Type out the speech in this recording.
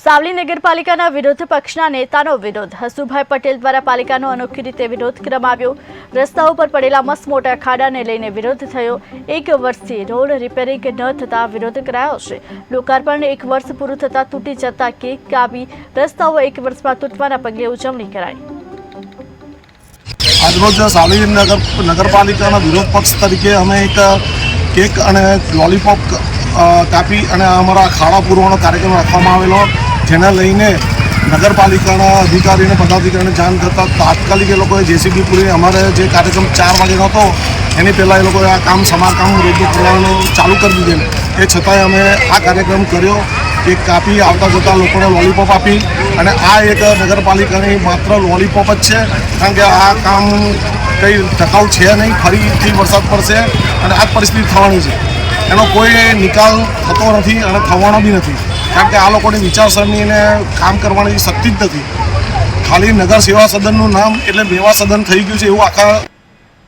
સાવલી નગરપાલિકાના વિરોધ પક્ષના નેતાનો વિરોધ. હસુભાઈ પટેલ દ્વારા પાલિકાનો અનોખી રીતે વિરોધ કરવામાં આવ્યો. રસ્તાઓ પર પડેલા મસ્ત મોટા ખાડાને લઈને વિરોધ થયો. 1 વર્ષથી રોડ રિપેરિંગ ન થતા વિરોધ કરાયો છે. લોકાર્પણ 1 વર્ષ પૂરું થતા તૂટી જતા કેક કાપી રસ્તાઓ 1 વર્ષમાં તૂટવાના પગલે ઉજવણી કરાઈ. આજરોજ સાવલી નગરપાલિકાના વિરોધ પક્ષ તરીકે અમે એક કેક અને લોલીપોપ કાપી અને અમારા ખાડા પૂરવાનો કાર્યક્રમ રાખવામાં આવેલો, જેને લઈને નગરપાલિકાના અધિકારીને પદાધિકારીને જાણ થતાં તાત્કાલિક એ લોકોએ જેસીબી પૂરી અમારે જે કાર્યક્રમ 4 વાગ્યાનો હતો એની પહેલાં એ લોકોએ આ કામ સમારકામ રોડનું કરવાનું ચાલુ કરી દીધેલું. એ છતાંય અમે આ કાર્યક્રમ કર્યો, કેક કાપી આવતા જતા લોકોને લોલીપોપ આપી. અને આ એક નગરપાલિકાની માત્ર લોલીપોપ જ છે, કારણ કે આ કામ કંઈ ટકાઉ છે નહીં. ફરીથી વરસાદ પડશે અને આ જ પરિસ્થિતિ થવાની છે. એનો કોઈ નિકાલ થતો નથી અને થવાનો બી નથી, કારણ કે આ લોકોની વિચારસરણીને કામ કરવાની શક્તિ જ નથી. ખાલી નગર સેવા સદનનું નામ એટલે મેવા સદન થઈ ગયું છે એવું આખા